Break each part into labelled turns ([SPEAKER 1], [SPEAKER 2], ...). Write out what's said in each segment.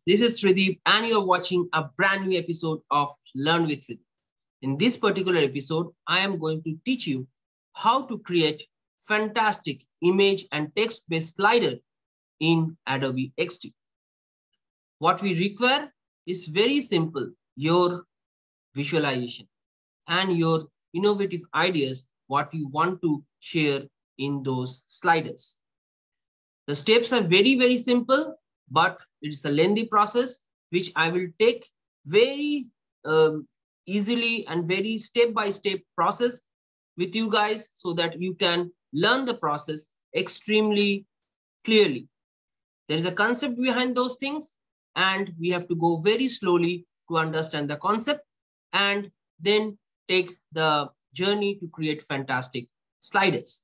[SPEAKER 1] this is Trideep and you're watching a brand new episode of Learn with Trideep. In this particular episode, I am going to teach you how to create fantastic image and text-based slider in Adobe XD. What we require is very simple, your visualization and your innovative ideas, what you want to share in those sliders. The steps are very, very simple, but it's a lengthy process, which I will take very easily and very step-by-step process with you guys so that you can learn the process extremely clearly. There is a concept behind those things, and we have to go very slowly to understand the concept and then take the journey to create fantastic sliders.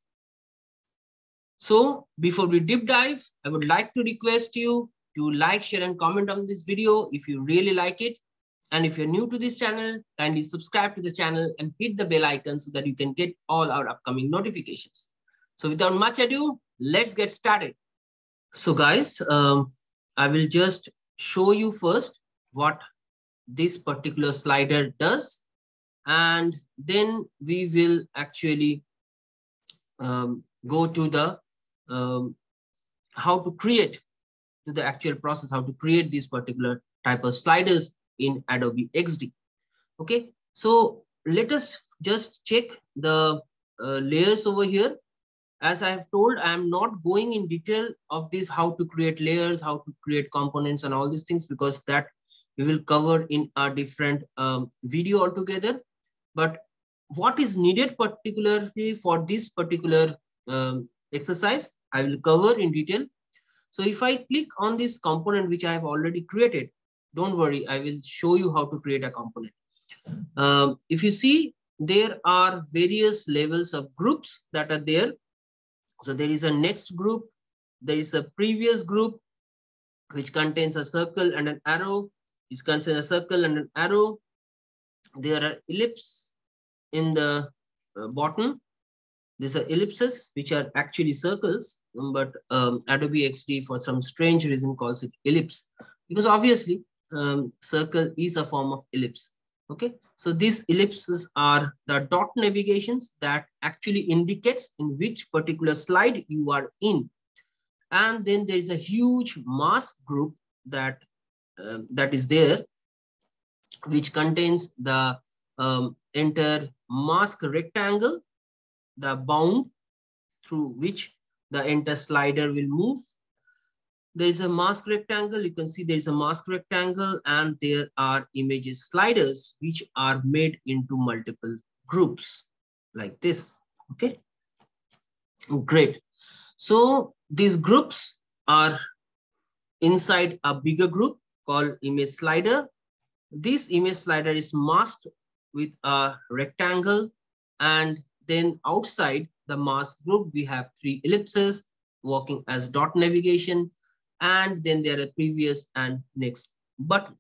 [SPEAKER 1] So before we deep dive, I would like to request you to like, share, and comment on this video if you really like it. And if you're new to this channel, kindly subscribe to the channel and hit the bell icon so that you can get all our upcoming notifications. So without much ado, let's get started. So guys, I will just show you first what this particular slider does. And then we will actually go to the how to create to the actual process, how to create this particular type of sliders in Adobe XD. Okay, so let us just check the layers over here. As I have told, I am not going in detail of this, how to create layers, how to create components and all these things, because that we will cover in a different video altogether. But what is needed particularly for this particular exercise, I will cover in detail. So if I click on this component, which I have already created, don't worry, I will show you how to create a component. If you see, there are various levels of groups that are there. So there is a next group, there is a previous group, which contains a circle and an arrow, which contains a circle and an arrow. There are ellipses in the bottom. These are ellipses, which are actually circles, but Adobe XD for some strange reason calls it ellipse, because obviously circle is a form of ellipse. Okay, so these ellipses are the dot navigations that actually indicates in which particular slide you are in. And then there is a huge mask group that that is there, which contains the entire mask rectangle, the bound through which the entire slider will move. There is a mask rectangle. You can see there is a mask rectangle, and there are images sliders which are made into multiple groups like this. Okay, great. So these groups are inside a bigger group called image slider. This image slider is masked with a rectangle, and then outside the mask group, we have three ellipses working as dot navigation, and then there are previous and next button.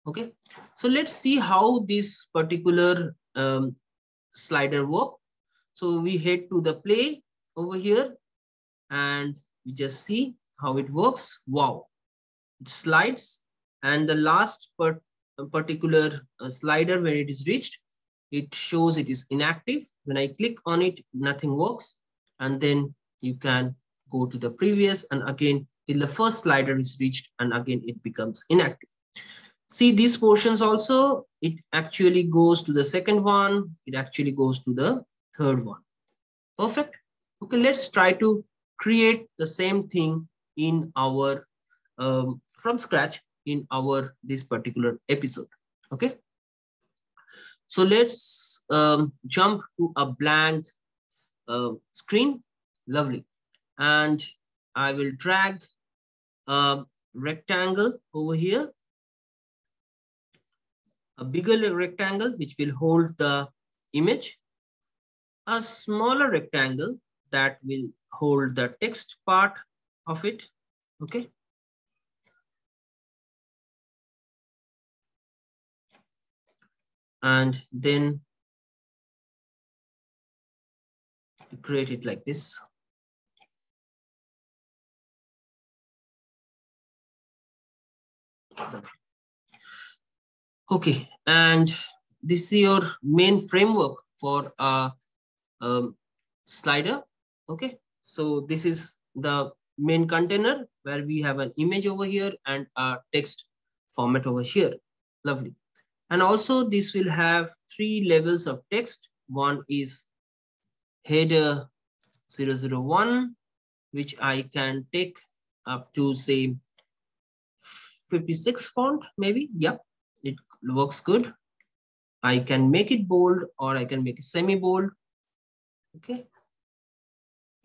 [SPEAKER 1] Okay, so let's see how this particular slider work. So we head to the play over here, and we just see how it works. Wow, it slides, and the last particular slider, when it is reached, it shows it is inactive. When I click on it, nothing works. And then you can go to the previous, and again, till the first slider is reached, and again, it becomes inactive. See these portions also, it actually goes to the second one. It actually goes to the third one. Perfect. Okay, let's try to create the same thing in our, from scratch in our, this particular episode. Okay. So let's jump to a blank screen. Lovely. And I will drag a rectangle over here, a bigger rectangle which will hold the image, a smaller rectangle that will hold the text part of it. Okay. And then create it like this. Okay, and this is your main framework for a slider. Okay, so this is the main container where we have an image over here and a text format over here. Lovely. And also this will have 3 levels of text. One is header 001, which I can take up to say 56 font, maybe. Yeah, it works good. I can make it bold or I can make it semi-bold. Okay.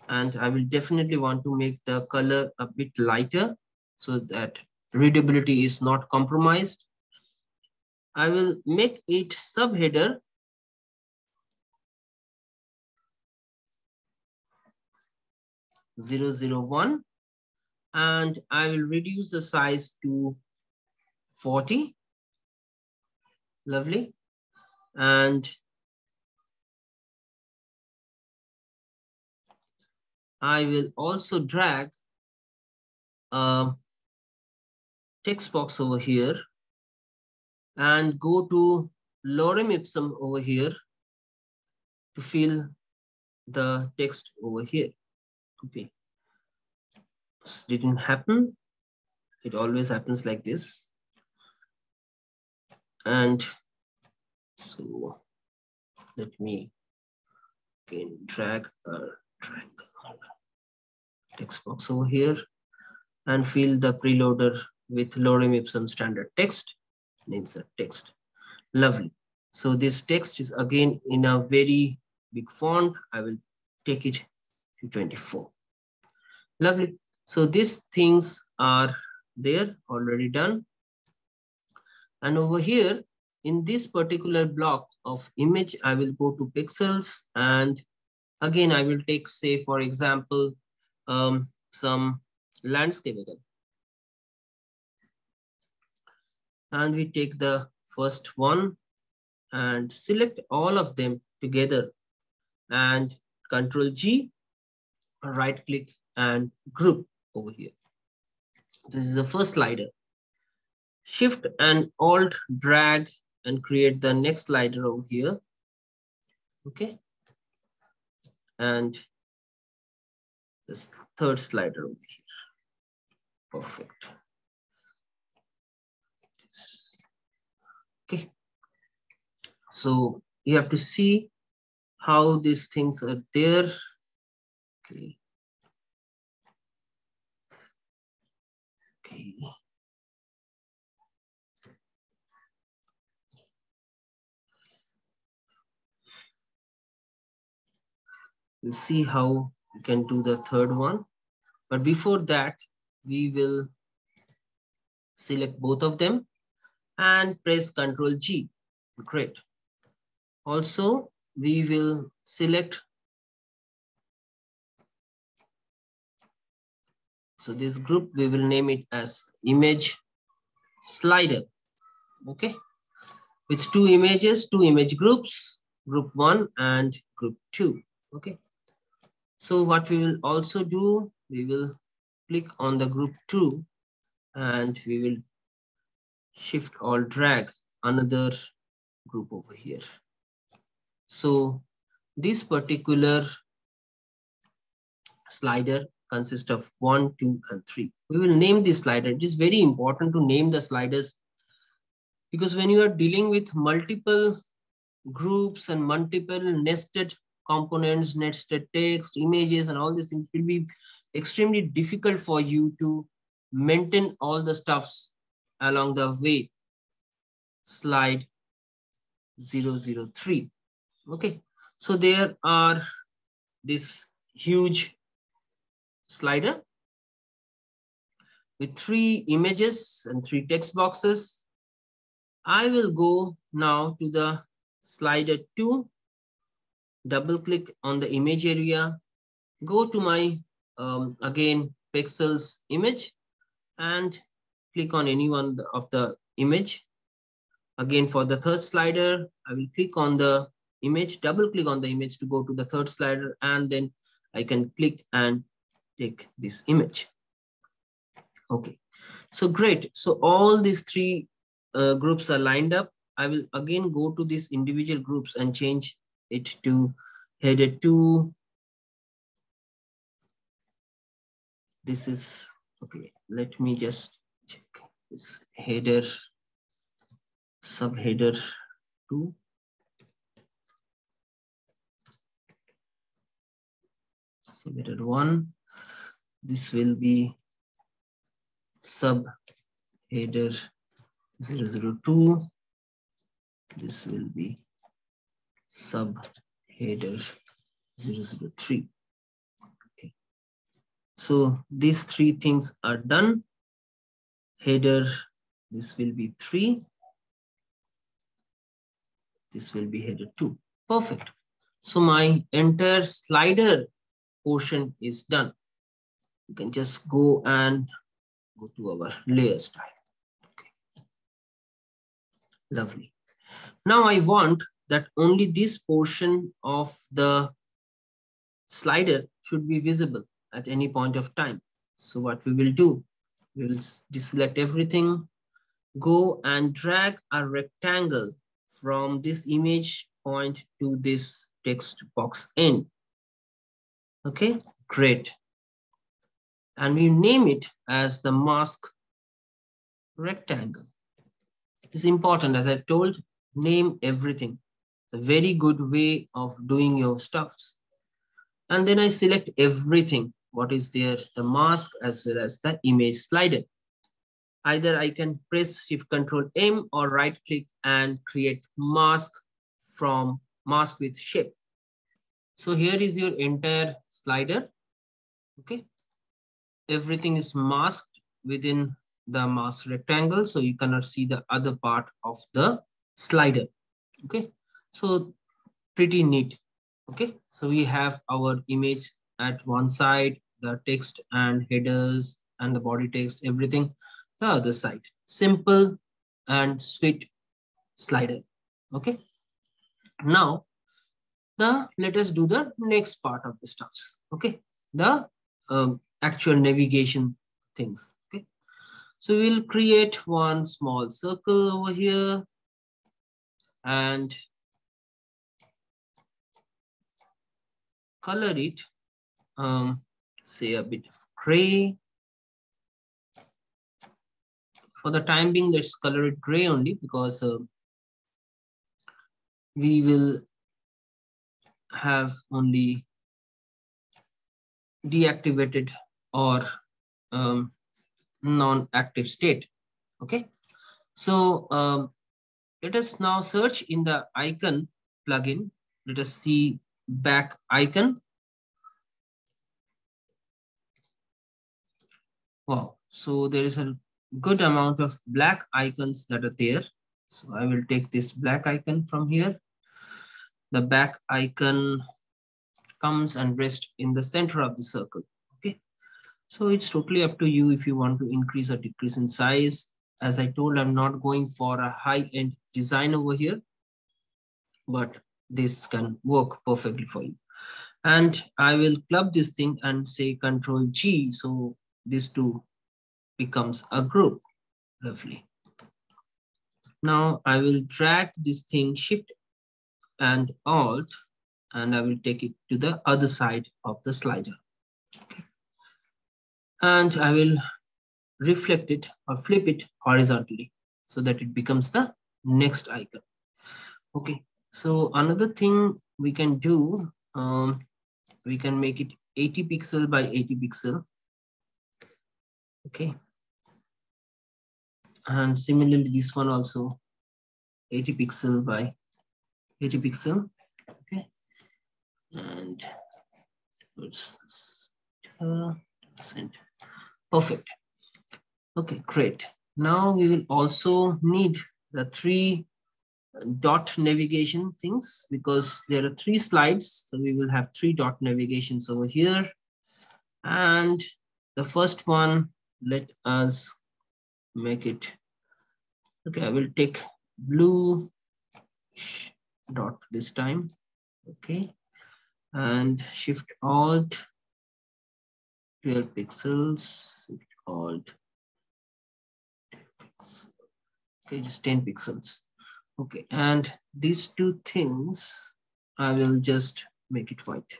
[SPEAKER 1] And I will definitely want to make the color a bit lighter so that readability is not compromised. I will make it subheader 001 and I will reduce the size to 40. Lovely. And I will also drag a text box over here and go to lorem ipsum over here to fill the text over here. Okay. This didn't happen. It always happens like this. And so let me again drag a triangle text box over here and fill the preloader with lorem ipsum standard text and insert text. Lovely. So this text is again in a very big font. I will take it to 24. Lovely. So these things are there already done. And over here in this particular block of image, I will go to pixels and again, I will take, say, for example, some landscape again. And we take the first one and select all of them together and Control G, right click and group over here. This is the first slider. Shift and Alt drag and create the next slider over here. Okay. And this third slider over here. Perfect. Okay. So you have to see how these things are there. Okay. Okay. We'll see how we can do the third one. But before that, we will select both of them and press Ctrl G. Great. Also, we will select. So this group, we will name it as image slider. Okay. With 2 images, 2 image groups, group 1 and group 2. Okay. So what we will also do, we will click on the group 2 and we will shift or drag another group over here. So this particular slider consists of 1, 2, and 3. We will name this slider. It is very important to name the sliders because when you are dealing with multiple groups and multiple nested components, nested text, images, and all these things, it will be extremely difficult for you to maintain all the stuffs along the way. Slide 003. Okay, so there are this huge slider with 3 images and 3 text boxes. I will go now to the slider 2, double click on the image area, go to my, again, pixels image and click on any one of the image. Again, for the third slider, I will click on the image, double click on the image to go to the third slider, and then I can click and take this image. Okay. So great. So all these three groups are lined up. I will again go to these individual groups and change it to header 2. This is okay. Let me just check this header, subheader 2. Subheader 1. This will be subheader 002. This will be subheader 003. Okay. So these three things are done. Header, this will be 3. This will be header 2. Perfect. So my entire slider portion is done. You can just go and go to our layer style. Okay. Lovely. Now I want that only this portion of the slider should be visible at any point of time. So what we will do, we will deselect everything, go and drag a rectangle from this image point to this text box end. Okay, great. And we name it as the mask rectangle. It's important, as I've told, name everything. It's a very good way of doing your stuffs. And then I select everything, what is there, the mask as well as the image slider. Either I can press Shift Control M or right click and create mask from mask with shape. So here is your entire slider. Okay. Everything is masked within the mask rectangle, so you cannot see the other part of the slider. Okay. So pretty neat. Okay. So we have our image at one side, the text and headers and the body text, everything the other side. Simple and sweet slider. Okay. Now let us do the next part of the stuffs. Okay. The actual navigation things. Okay. So we'll create one small circle over here and color it, say a bit of gray. For the time being, let's color it gray only because we will have only deactivated or non-active state. Okay. So let us now search in the icon plugin. Let us see back icon. Wow. So there is a good amount of black icons that are there. So I will take this black icon from here. The back icon comes and rests in the center of the circle. Okay. So it's totally up to you if you want to increase or decrease in size. As I told, I'm not going for a high-end design over here, but this can work perfectly for you. And I will club this thing and say Control G. So this two becomes a group. Lovely. Now I will drag this thing, Shift and Alt, and I will take it to the other side of the slider. Okay. And I will reflect it or flip it horizontally so that it becomes the next icon. Okay. So another thing we can do, we can make it 80 pixel by 80 pixel. Okay. And similarly, this one also 80 pixel by 80 pixel. Okay. And center. Perfect. Okay, great. Now we will also need the 3 dot navigation things because there are 3 slides. So we will have 3 dot navigations over here. And the first one, let us make it. Okay, I will take blue dot this time. Okay. And Shift Alt 12 pixels, Shift Alt Okay, just 10 pixels. Okay, and these two things, I will just make it white.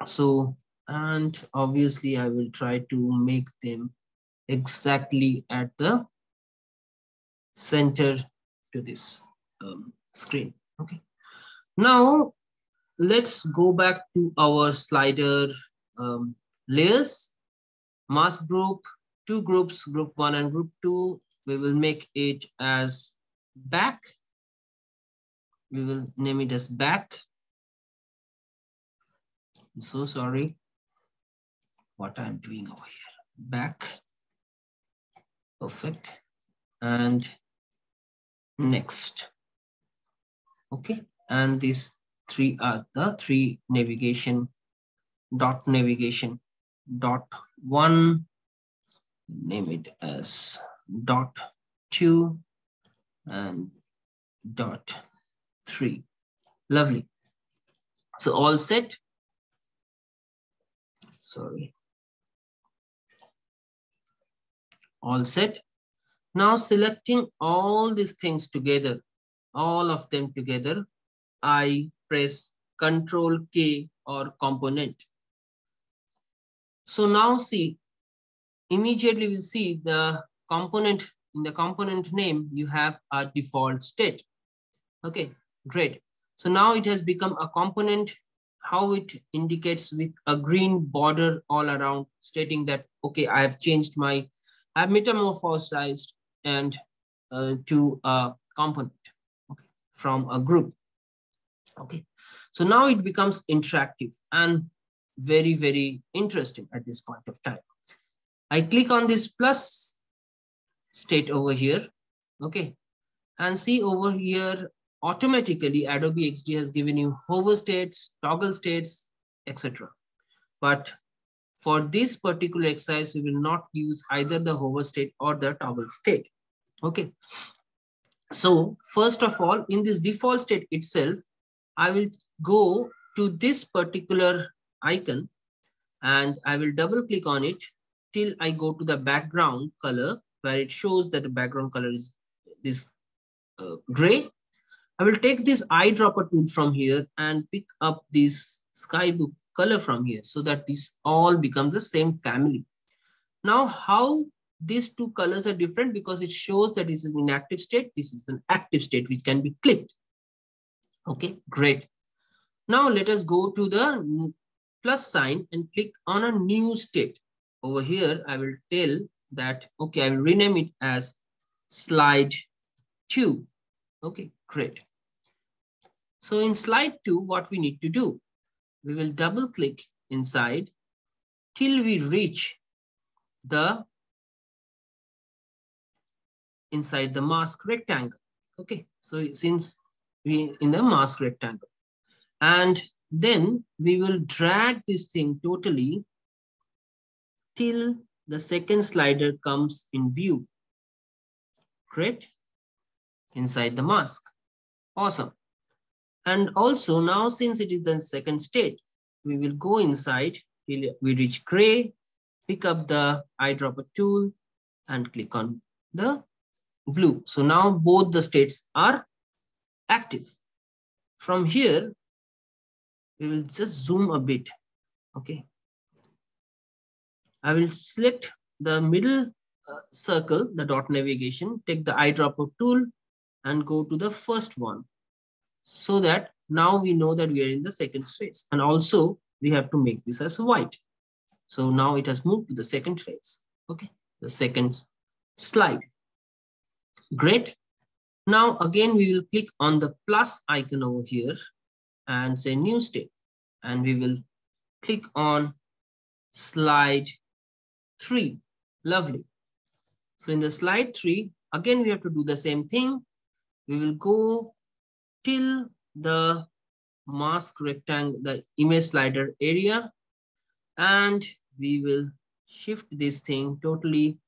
[SPEAKER 1] So, and obviously I will try to make them exactly at the center to this screen. Okay, now let's go back to our slider layers, mask group, two groups, group 1 and group 2. We will make it as back. We will name it as back. I'm so sorry what I'm doing over here. Back. Perfect. And next. Okay. And these three are the three navigation, dot navigation, dot 1, name it as dot 2 and dot 3. Lovely. So all set. Sorry. All set. Now selecting all these things together, all of them together, I press Control K or component. So now see, immediately we'll see the component, in the component name, you have a default state. Okay, great. So now it has become a component, how it indicates with a green border all around, stating that, okay, I have changed my, I've metamorphosized and to a component, okay, from a group. Okay, so now it becomes interactive and very, very interesting at this point of time. I click on this plus state over here, okay, and see over here, automatically Adobe XD has given you hover states, toggle states, etc. But for this particular exercise, we will not use either the hover state or the toggle state. Okay. So first of all, in this default state itself, I will go to this particular icon and I will double click on it till I go to the background color, where it shows that the background color is this gray. I will take this eyedropper tool from here and pick up this sky blue color from here so that this all becomes the same family. Now, how these two colors are different? Because it shows that this is an inactive state. This is an active state which can be clicked. Okay, great. Now let us go to the plus sign and click on a new state. Over here, I will tell that, okay, I will rename it as slide 2. Okay, great. So in slide 2, what we need to do, we will double click inside till we reach the inside the mask rectangle. Okay, so since we in the mask rectangle, and then we will drag this thing totally till the second slider comes in view. Great. Inside the mask. Awesome. And also now, since it is the second state, we will go inside till we reach gray, pick up the eyedropper tool and click on the blue. So now both the states are active. From here, we will just zoom a bit. Okay. I will select the middle circle, the dot navigation, take the eyedropper tool and go to the first one, so that now we know that we are in the second phase. And also we have to make this as white. So now it has moved to the second phase. Okay, the second slide. Great. Now again, we will click on the plus icon over here and say new state. And we will click on slide 3. Lovely. So in the slide 3, again, we have to do the same thing. We will go till the mask rectangle, the image slider area, and we will shift this thing totally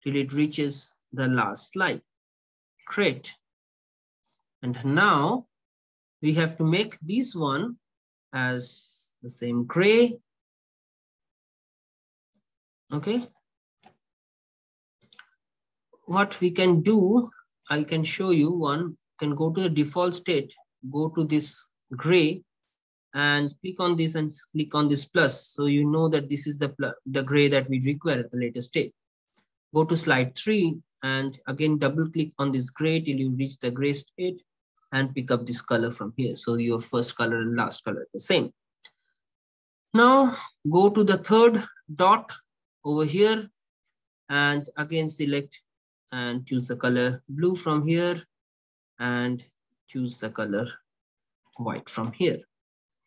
[SPEAKER 1] till it reaches the last slide. Great. And now we have to make this one as the same gray. Okay. what we can do, I can show you one, can go to the default state, go to this gray and click on this and click on this plus. So you know that this is the gray that we require at the later state. Go to slide 3 and again double click on this gray till you reach the gray state and pick up this color from here. So your first color and last color are the same. Now go to the third dot over here and again select and choose the color blue from here and choose the color white from here.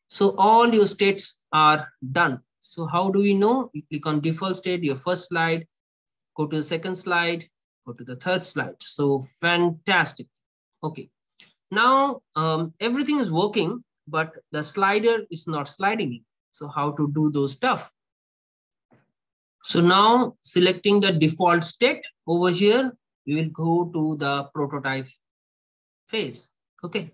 [SPEAKER 1] So all your states are done. So how do we know? You click on default state, your first slide, go to the second slide, go to the third slide. So fantastic. Okay. Now everything is working, but the slider is not sliding. So how to do those stuff? So now selecting the default state over here, we will go to the prototype phase. Okay.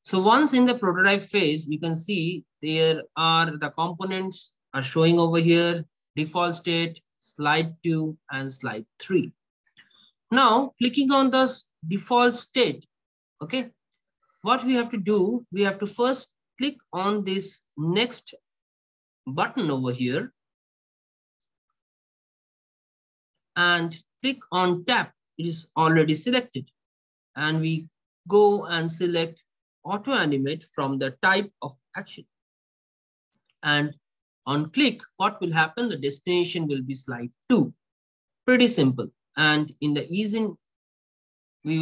[SPEAKER 1] So once in the prototype phase, you can see there are the components are showing over here, default state, slide 2 and slide 3. Now clicking on the default state, okay, what we have to do, we have to first click on this next button over here and click on tap. It is already selected and we go and select auto animate from the type of action. And on click, what will happen? The destination will be slide 2. Pretty simple. And in the ease in, we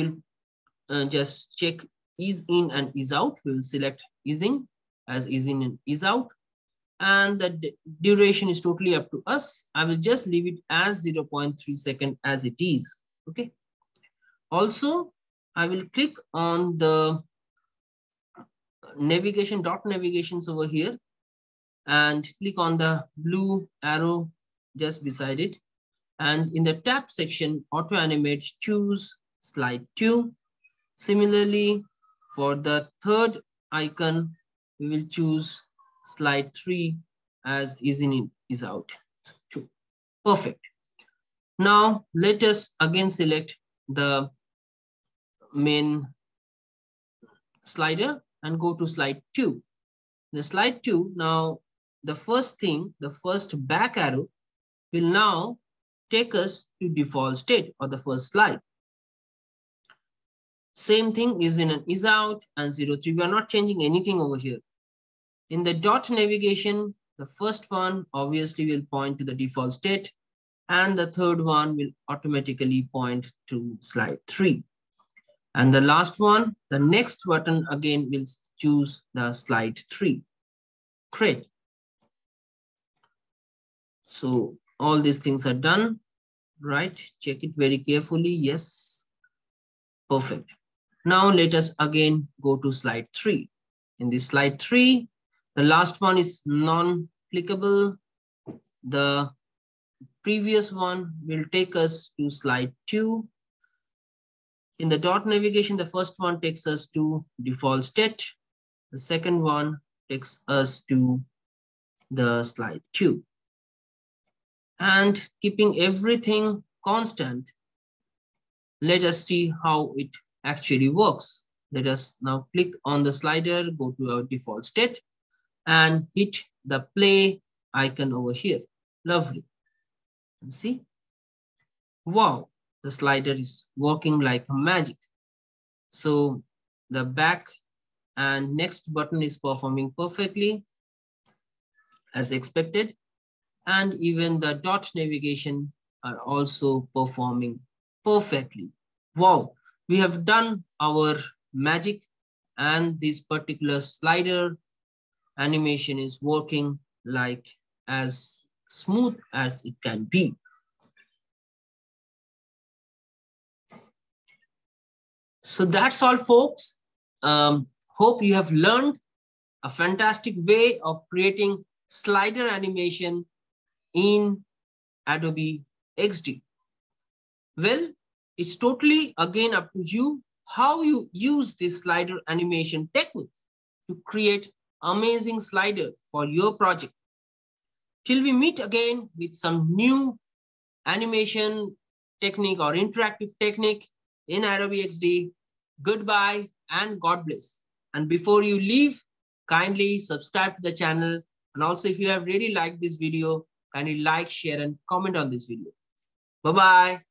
[SPEAKER 1] will just check ease in and ease out. We will select ease in as ease in and ease out. And the duration is totally up to us. I will just leave it as 0.3 seconds as it is. Okay. Also, I will click on the navigation, dot navigations over here and click on the blue arrow just beside it. And in the tab section, auto animate, choose slide 2. Similarly, for the third icon, we will choose slide 3 as is in, is out. Perfect. Now let us again select the main slider and go to slide 2. The slide 2, now the first thing, the first back arrow will now take us to default state or the first slide. Same thing is in and is out and 0.3. We are not changing anything over here. In the dot navigation, the first one obviously will point to the default state and the third one will automatically point to slide 3. And the last one, the next button again will choose the slide 3. Great. So all these things are done, right? Check it very carefully. Yes. Perfect. Now let us again go to slide 3. In this slide 3, the last one is non-clickable. The previous one will take us to slide 2. In the dot navigation, the first one takes us to default state. The second one takes us to the slide 2. And keeping everything constant, let us see how it actually works. Let us now click on the slider, go to our default state and hit the play icon over here. Lovely. And see, wow, the slider is working like magic. So the back and next button is performing perfectly as expected. And even the dot navigation are also performing perfectly. Wow, we have done our magic and this particular slider animation is working like as smooth as it can be. So that's all, folks. Hope you have learned a fantastic way of creating slider animation in Adobe XD. Well, it's totally again up to you how you use this slider animation techniques to create amazing slider for your project. Till we meet again with some new animation technique or interactive technique in Adobe XD. Goodbye and God bless. And before you leave, kindly subscribe to the channel. And also, if you have really liked this video, kindly like, share, and comment on this video. Bye-bye.